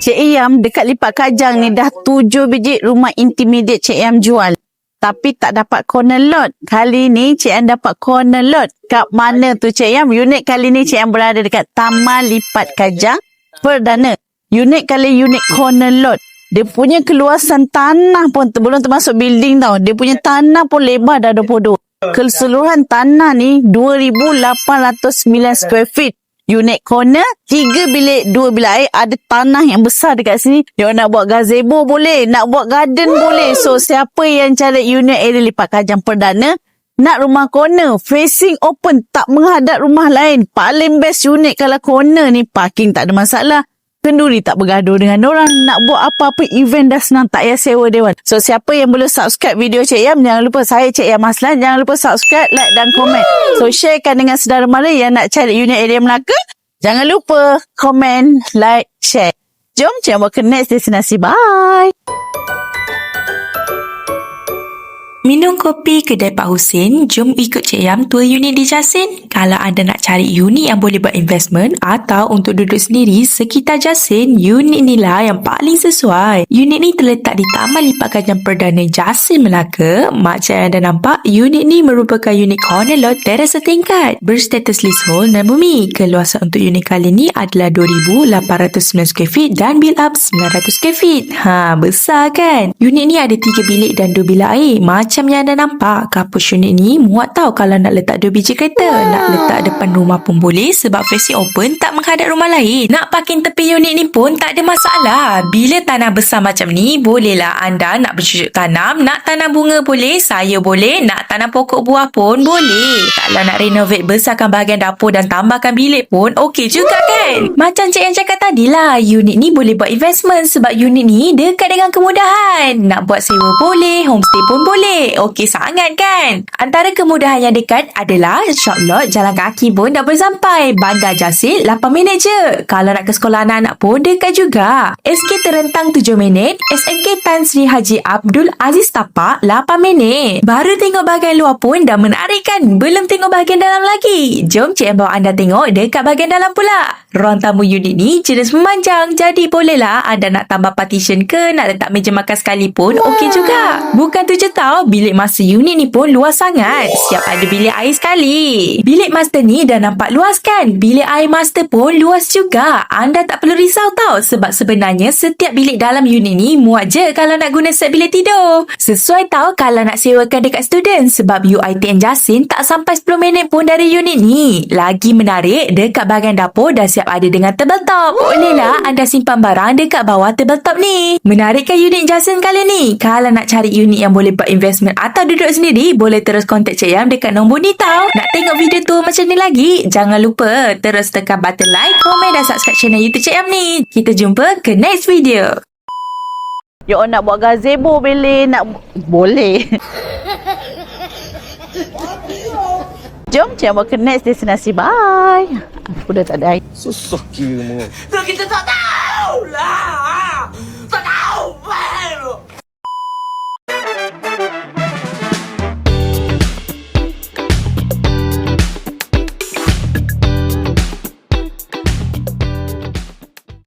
Cik Yam dekat Lipat Kajang ni dah 7 biji rumah intermediate Cik Yam jual. Tapi tak dapat corner lot. Kali ni Cik Yam dapat corner lot. Kat mana tu Cik Yam? Unit kali ni Cik Yam berada dekat Taman Lipat Kajang Perdana. Unit kali unit corner lot. Dia punya keluasan tanah pun belum termasuk building tau. Dia punya tanah pun lebar dah 22. Keseluruhan tanah ni 2,809 square feet. Unit corner, 3 bilik, 2 bilik air. Ada tanah yang besar dekat sini. Dia nak buat gazebo boleh, nak buat garden boleh. So, siapa yang cari unit area Lipat Kajang Perdana, nak rumah corner, facing open, tak menghadap rumah lain. Paling best unit kalau corner ni, parking tak ada masalah. Kenduri tak bergaduh dengan orang. Nak buat apa-apa event dah senang. Tak payah sewa dewan. So, siapa yang belum subscribe video Cik Yam, jangan lupa. Saya Cik Yam Aslan. Jangan lupa subscribe, like dan komen. So, sharekan dengan saudara mara yang nak cari unit area Melaka. Jangan lupa komen, like, share. Jom Cik Yam buat ke next destinasi. Bye! Minum kopi kedai Pak Husin, jom ikut Cik Yam tour unit di Jasin. Kalau anda nak cari unit yang boleh buat investment atau untuk duduk sendiri sekitar Jasin, unit ni lah yang paling sesuai. Unit ni terletak di Taman Lipat Kajang Perdana Jasin, Melaka. Macam yang anda nampak, unit ni merupakan unit corner lot teras setingkat berstatus leasehold dan bumi. Keluasan untuk unit kali ni adalah 2,809 square feet dan build up 900 square feet. Besar kan? Unit ni ada 3 bilik dan 2 bilik air. Macam yang anda nampak, kapus unit ni muat tau kalau nak letak 2 biji kereta. Nak letak depan rumah pun boleh sebab facing open, tak menghadap rumah lain. Nak parking tepi unit ni pun tak ada masalah. Bila tanah besar macam ni, bolehlah anda nak bercucuk tanam, nak tanam bunga boleh, sayur boleh, nak tanam pokok buah pun boleh. Kalau nak renovate besarkan bahagian dapur dan tambahkan bilik pun okey juga kan? Macam cik yang cakap tadilah, unit ni boleh buat investment sebab unit ni dekat dengan kemudahan. Nak buat sewa boleh, homestay pun boleh. Okey sangat kan? Antara kemudahan yang dekat adalah short lot, jalan kaki pun dah boleh sampai. Bandar Jasin 8 minit je. Kalau nak ke sekolah anak-anak pun dekat juga. SK terentang 7 minit. SMK Tan Sri Haji Abdul Aziz Tapak 8 minit. Baru tengok bahagian luar pun dah menarik kan? Belum tengok bahagian dalam lagi. Jom Cik bawa anda tengok dekat bahagian dalam pula. Ruang tamu unit ni jenis memanjang. Jadi bolehlah anda nak tambah partition ke, nak letak meja makan sekalipun okey juga. Bukan tu je tau, bilik master unit ni pun luas sangat. Siap ada bilik air sekali. Bilik master ni dah nampak luas kan? Bilik air master pun luas juga. Anda tak perlu risau tau sebab sebenarnya setiap bilik dalam unit ni muat je kalau nak guna set bilik tidur. Sesuai tau kalau nak sewakan dekat student sebab UiTM Jasin tak sampai 10 minit pun dari unit ni. Lagi menarik, dekat bahagian dapur dah siap ada dengan tabletop. Bolehlah anda simpan barang dekat bawah tabletop ni. Menarikkan unit Jasin kali ni. Kalau nak cari unit yang boleh buat investment atau duduk sendiri, boleh terus kontak Cik Yam dekat nombor ni tau. Nak tengok video tu macam ni lagi? Jangan lupa terus tekan button like, komen dan subscribe channel YouTube Cik Yam ni. Kita jumpa ke next video. You nak buat gazebo boleh, boleh. Jom Cik Yam buat ke next destinasi. Bye. Aku dah tak ada air. Susah kira mu. Kita tak tahu lah.